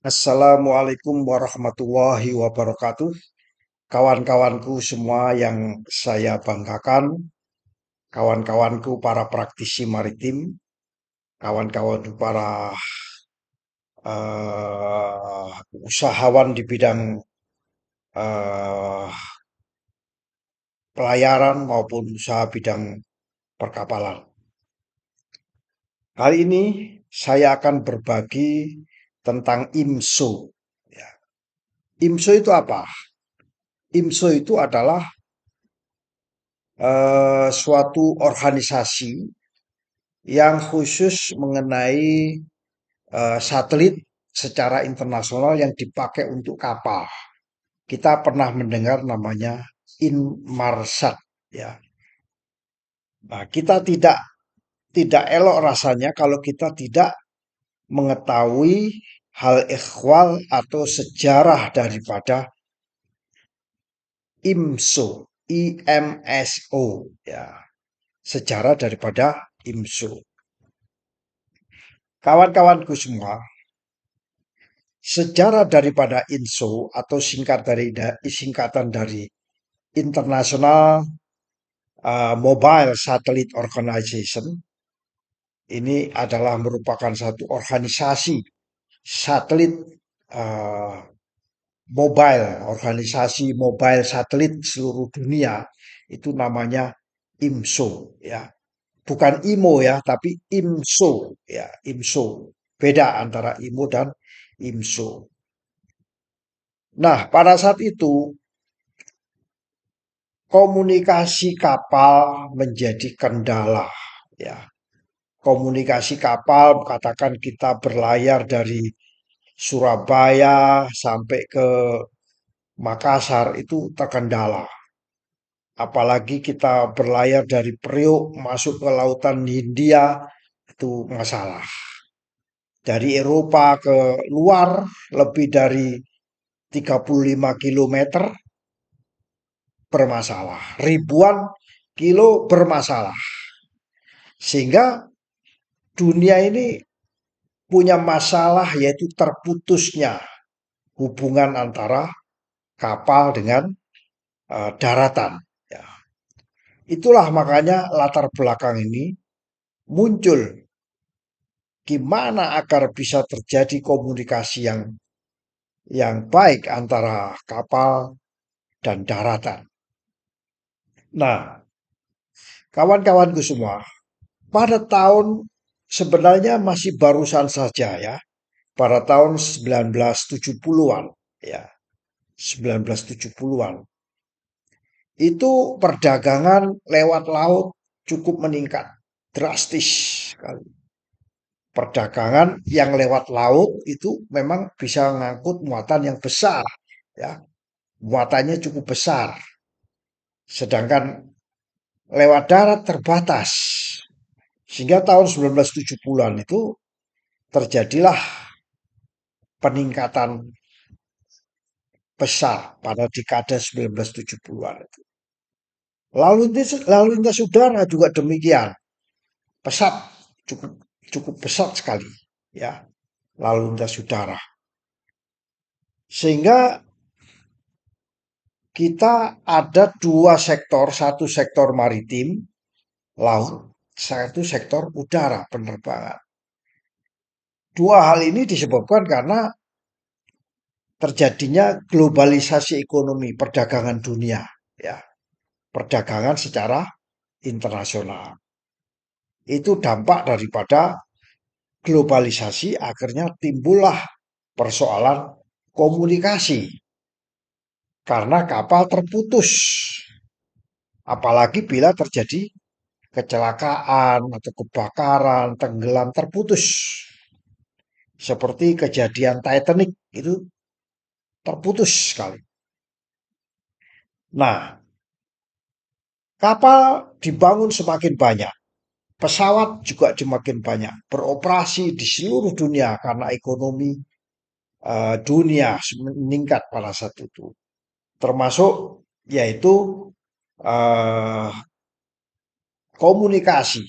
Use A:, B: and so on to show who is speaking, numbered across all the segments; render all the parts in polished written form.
A: Assalamualaikum warahmatullahi wabarakatuh. Kawan-kawanku semua yang saya banggakan, kawan-kawanku para praktisi maritim, kawan-kawanku para eh, usahawan di bidang eh, pelayaran maupun usaha bidang perkapalan. Kali ini saya akan berbagi tentang IMSO. Ya. IMSO itu apa? IMSO itu adalah suatu organisasi yang khusus mengenai satelit secara internasional yang dipakai untuk kapal. Kita pernah mendengar namanya Inmarsat, ya. Nah, kita tidak elok rasanya kalau kita tidak mengetahui hal ehwal atau sejarah daripada IMSO, IMSO, ya. Sejarah daripada IMSO. Kawan-kawanku semua, sejarah daripada INSO atau singkatan dari International Mobile Satellite Organization ini adalah merupakan satu organisasi satelit uh, organisasi mobile satelit seluruh dunia itu namanya IMSO, ya. Bukan IMO, ya, tapi IMSO, ya, IMSO. Beda antara IMO dan IMSO. Nah, pada saat itu komunikasi kapal menjadi kendala, ya. Komunikasi kapal, katakan kita berlayar dari Surabaya sampai ke Makassar itu terkendala. Apalagi kita berlayar dari Priok masuk ke lautan Hindia itu masalah. Dari Eropa ke luar lebih dari 35 kilometer bermasalah. Ribuan kilo bermasalah. Sehingga dunia ini punya masalah yaitu terputusnya hubungan antara kapal dengan daratan. Ya. Itulah makanya latar belakang ini muncul gimana agar bisa terjadi komunikasi yang baik antara kapal dan daratan. Nah, kawan-kawanku semua, pada tahun sebenarnya masih barusan saja, ya. Pada tahun 1970-an, ya. 1970-an. Itu perdagangan lewat laut cukup meningkat drastis sekali. Perdagangan yang lewat laut itu memang bisa mengangkut muatan yang besar, ya. Muatannya cukup besar. Sedangkan lewat darat terbatas. Sehingga tahun 1970-an itu terjadilah peningkatan besar pada dekade 1970-an itu. Lalu lintas udara juga demikian. Pesat, cukup cukup pesat sekali, ya, lalu lintas udara. Sehingga kita ada dua sektor, satu sektor maritim, laut, satu sektor udara penerbangan. Dua hal ini disebabkan karena terjadinya globalisasi ekonomi perdagangan dunia, ya, perdagangan secara internasional. Itu dampak daripada globalisasi, akhirnya timbullah persoalan komunikasi karena kapal terputus. Apalagi bila terjadi kecelakaan atau kebakaran, tenggelam, terputus. Seperti kejadian Titanic itu terputus sekali. Nah, kapal dibangun semakin banyak. Pesawat juga semakin banyak. Beroperasi di seluruh dunia karena ekonomi dunia meningkat pada saat itu. Termasuk yaitu eh, komunikasi.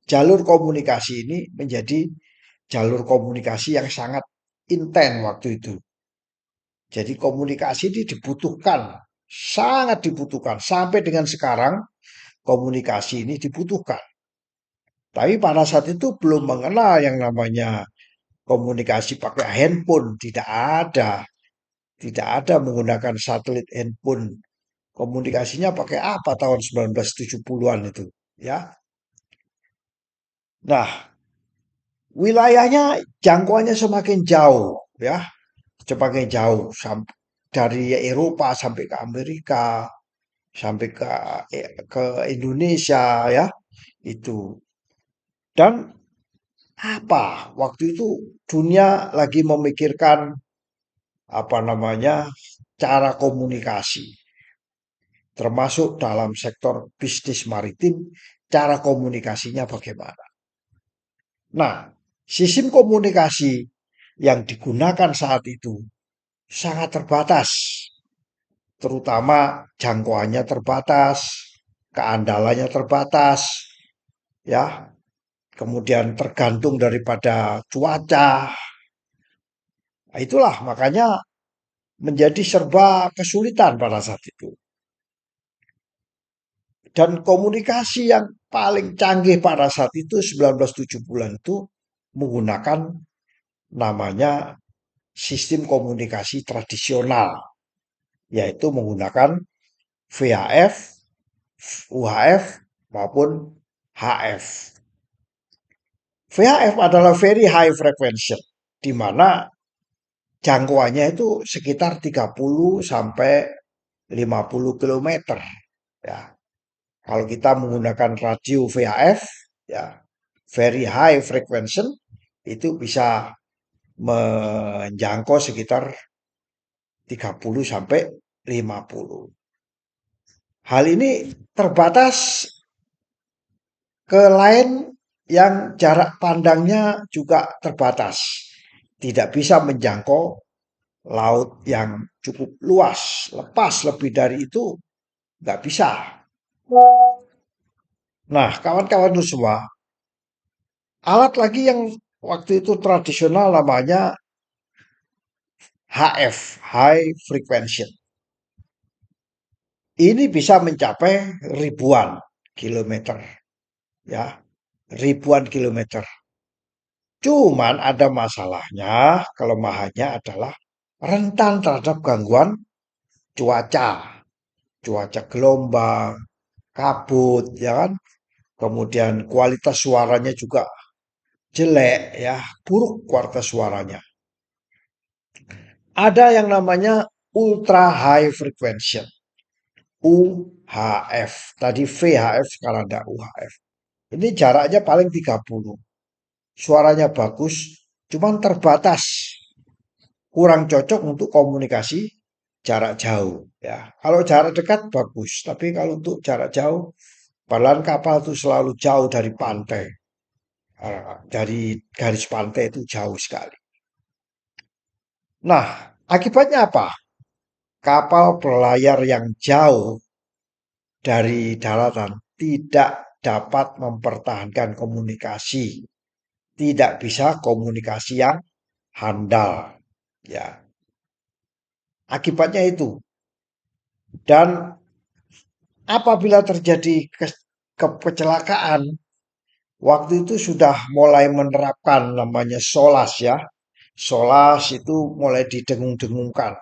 A: Jalur komunikasi ini menjadi jalur komunikasi yang sangat intens waktu itu. Jadi komunikasi ini dibutuhkan, sangat dibutuhkan. Sampai dengan sekarang komunikasi ini dibutuhkan. Tapi pada saat itu belum mengenal yang namanya komunikasi pakai handphone. Tidak ada. Tidak ada menggunakan satelit handphone. Komunikasinya pakai apa tahun 1970-an itu, ya. Nah, wilayahnya jangkauannya semakin jauh, ya, semakin jauh dari Eropa sampai ke Amerika, sampai ke Indonesia, ya, itu. Dan apa? Waktu itu dunia lagi memikirkan apa namanya cara komunikasi, termasuk dalam sektor bisnis maritim, cara komunikasinya bagaimana. Nah, sistem komunikasi yang digunakan saat itu sangat terbatas, terutama jangkauannya terbatas, keandalannya terbatas, ya. Kemudian tergantung daripada cuaca. Nah, itulah makanya menjadi serba kesulitan pada saat itu. Dan komunikasi yang paling canggih pada saat itu 1970-an itu menggunakan namanya sistem komunikasi tradisional, yaitu menggunakan VHF, UHF maupun HF. VHF adalah very high frequency, di mana jangkauannya itu sekitar 30 sampai 50 kilometer. Ya, kalau kita menggunakan radio VHF, ya, very high frequency, itu bisa menjangkau sekitar 30 sampai 50. Hal ini terbatas ke lain yang jarak pandangnya juga terbatas. Tidak bisa menjangkau laut yang cukup luas. Lepas lebih dari itu nggak bisa. Nah, kawan-kawan itu semua, alat lagi yang waktu itu tradisional namanya HF, High Frequency. Ini bisa mencapai ribuan kilometer, ya, ribuan kilometer. Cuman ada masalahnya, kelemahannya adalah rentan terhadap gangguan cuaca, cuaca gelombang, kabut, ya kan? Kemudian kualitas suaranya juga jelek, ya, buruk kualitas suaranya. Ada yang namanya ultra high frequency, UHF. Tadi VHF, sekarang ada UHF. Ini jaraknya paling 30. Suaranya bagus, cuman terbatas. Kurang cocok untuk komunikasi jarak jauh, ya. Kalau jarak dekat bagus, tapi kalau untuk jarak jauh, padahal kapal itu selalu jauh dari pantai. Dari garis pantai itu jauh sekali. Nah, akibatnya apa? Kapal berlayar yang jauh dari daratan tidak dapat mempertahankan komunikasi, tidak bisa komunikasi yang handal, ya. Akibatnya itu. Dan apabila terjadi kecelakaan, waktu itu sudah mulai menerapkan namanya SOLAS, ya. SOLAS itu mulai didengung-dengungkan.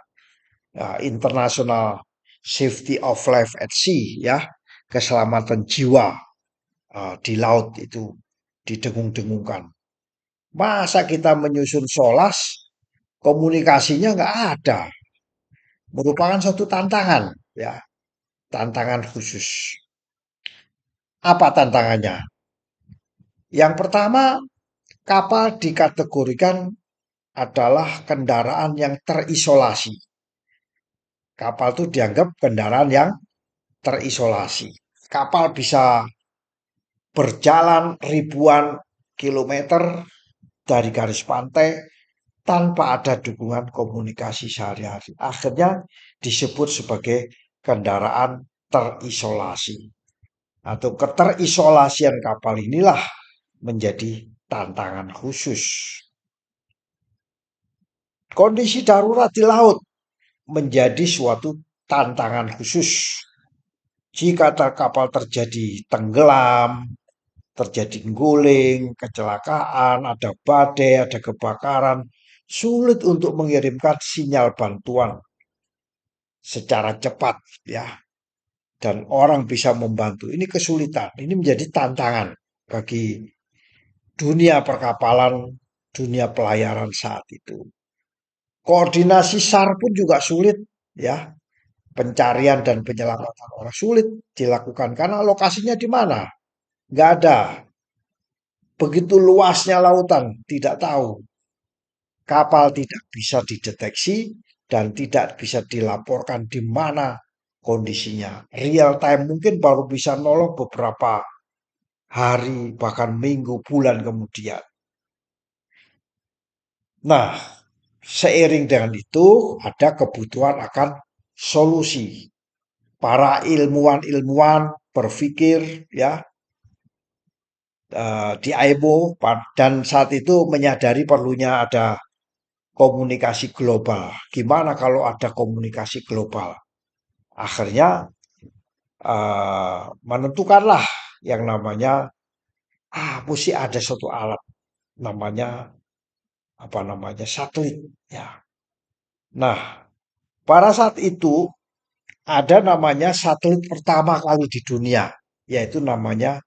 A: Ya, International Safety of Life at Sea, ya. Keselamatan jiwa di laut itu didengung-dengungkan. Masa kita menyusun SOLAS, komunikasinya nggak ada. Merupakan suatu tantangan, ya. Tantangan khusus. Apa tantangannya? Yang pertama, kapal dikategorikan adalah kendaraan yang terisolasi. Kapal itu dianggap kendaraan yang terisolasi. Kapal bisa berjalan ribuan kilometer dari garis pantai tanpa ada dukungan komunikasi sehari-hari. Akhirnya disebut sebagai kendaraan terisolasi. Atau keterisolasian kapal inilah menjadi tantangan khusus. Kondisi darurat di laut menjadi suatu tantangan khusus. Jika kapal terjadi tenggelam, terjadi guling, kecelakaan, ada badai, ada kebakaran, sulit untuk mengirimkan sinyal bantuan secara cepat ya dan orang bisa membantu. Ini kesulitan, ini menjadi tantangan bagi dunia perkapalan, dunia pelayaran saat itu. Koordinasi SAR pun juga sulit ya. Pencarian dan penyelamatan orang sulit dilakukan karena lokasinya di mana? Nggak ada. Begitu luasnya lautan, tidak tahu. Kapal tidak bisa dideteksi dan tidak bisa dilaporkan di mana kondisinya. Real time mungkin baru bisa nolong beberapa hari, bahkan minggu, bulan kemudian. Nah, seiring dengan itu ada kebutuhan akan solusi. Para ilmuwan-ilmuwan berpikir ya di AIMO dan saat itu menyadari perlunya ada komunikasi global. Gimana kalau ada komunikasi global? Akhirnya menentukanlah yang namanya mesti ada suatu alat namanya apa namanya satelit ya. Nah, pada saat itu ada namanya satelit pertama kali di dunia yaitu namanya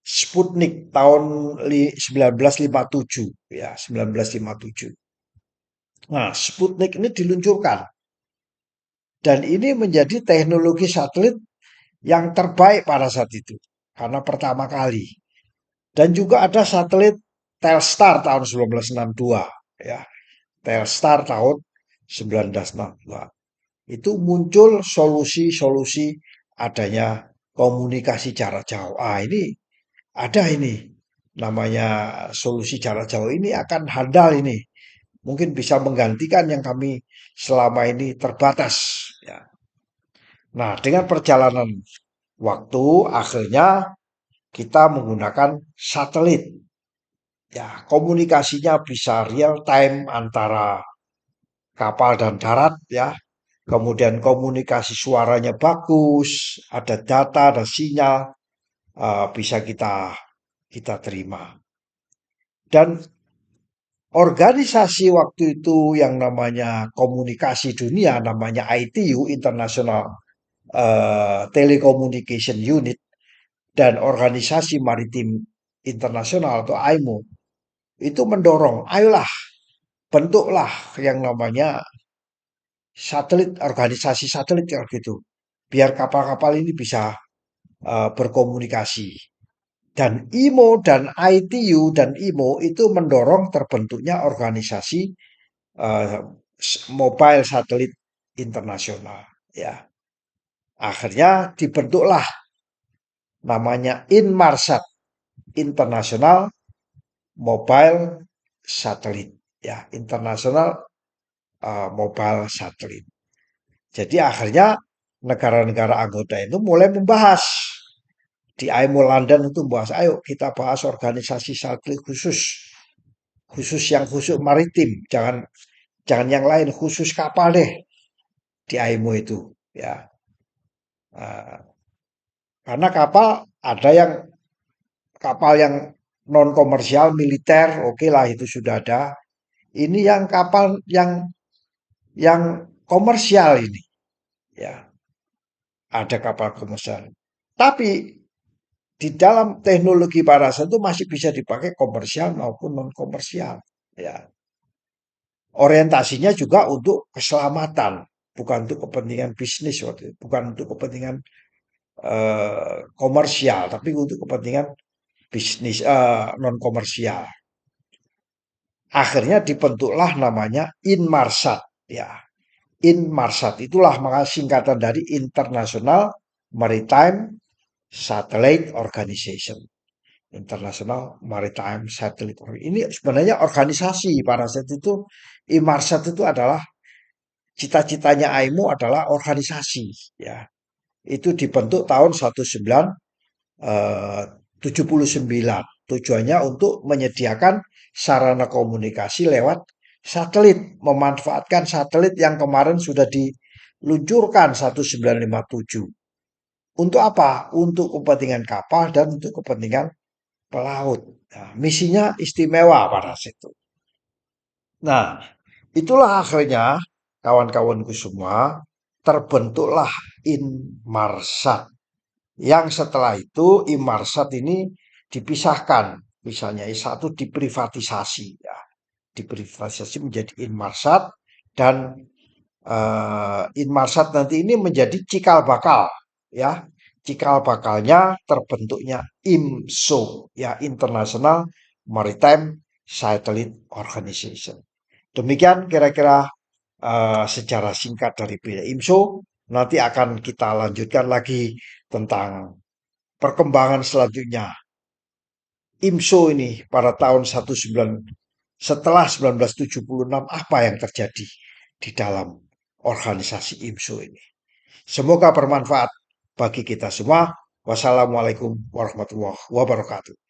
A: Sputnik tahun 1957 ya 1957. Nah, Sputnik ini diluncurkan dan ini menjadi teknologi satelit yang terbaik pada saat itu karena pertama kali. Dan juga ada satelit Telstar tahun 1962 ya. Telstar tahun 1962. Itu muncul solusi-solusi adanya komunikasi jarak jauh. Ini ada ini namanya solusi jarak jauh ini akan handal ini. Mungkin bisa menggantikan yang kami selama ini terbatas ya. Nah, dengan perjalanan waktu akhirnya kita menggunakan satelit. Ya, komunikasinya bisa real time antara kapal dan darat ya. Kemudian komunikasi suaranya bagus, ada data, ada sinyal, bisa kita kita terima. Dan organisasi waktu itu yang namanya komunikasi dunia, namanya ITU International Telecommunication Unit dan organisasi maritim internasional atau IMO itu mendorong, ayolah bentuklah yang namanya satelit, organisasi satelit ya gitu, biar kapal-kapal ini bisa berkomunikasi. Dan IMO dan ITU dan IMO itu mendorong terbentuknya organisasi uh, mobile satelit internasional. Ya, akhirnya dibentuklah namanya Inmarsat International Mobile Satellite. Ya, International Mobile Satellite. Jadi akhirnya negara-negara anggota itu mulai membahas di IMO London itu membahas, ayo kita bahas organisasi satelit khusus, khusus yang khusus maritim, jangan jangan yang lain, khusus kapal deh di IMO itu, ya. Karena kapal ada yang kapal yang non komersial militer, oke lah itu sudah ada. Ini yang kapal yang komersial ini, ya ada kapal komersial. Tapi di dalam teknologi parasat itu masih bisa dipakai komersial maupun non komersial. Ya, orientasinya juga untuk keselamatan, bukan untuk kepentingan bisnis, bukan untuk kepentingan komersial, tapi untuk kepentingan bisnis non komersial. Akhirnya dibentuklah namanya Inmarsat, ya. Inmarsat itulah maka singkatan dari International Maritime Satellite Organization. International Maritime Satellite. Ini sebenarnya organisasi pada saat itu Inmarsat itu adalah cita-citanya AIMO adalah organisasi ya. Itu dibentuk tahun 1979 Tujuannya untuk menyediakan sarana komunikasi lewat satelit, memanfaatkan satelit yang kemarin sudah diluncurkan 1957. Untuk apa? Untuk kepentingan kapal dan untuk kepentingan pelaut. Nah, misinya istimewa pada situ. Nah, itulah akhirnya kawan-kawanku semua terbentuklah Inmarsat. Yang setelah itu Inmarsat ini dipisahkan. Misalnya satu diprivatisasi ya. Diprivatisasi menjadi Inmarsat dan Inmarsat nanti ini menjadi cikal bakal ya. Cikal bakalnya terbentuknya IMSO ya, International Maritime Satellite Organization. Demikian kira-kira sejarah singkat dari IMSO. Nanti akan kita lanjutkan lagi tentang perkembangan selanjutnya. IMSO ini pada tahun 19 setelah 1976 apa yang terjadi di dalam organisasi IMSO ini. Semoga bermanfaat bagi kita semua. Wassalamualaikum warahmatullahi wabarakatuh.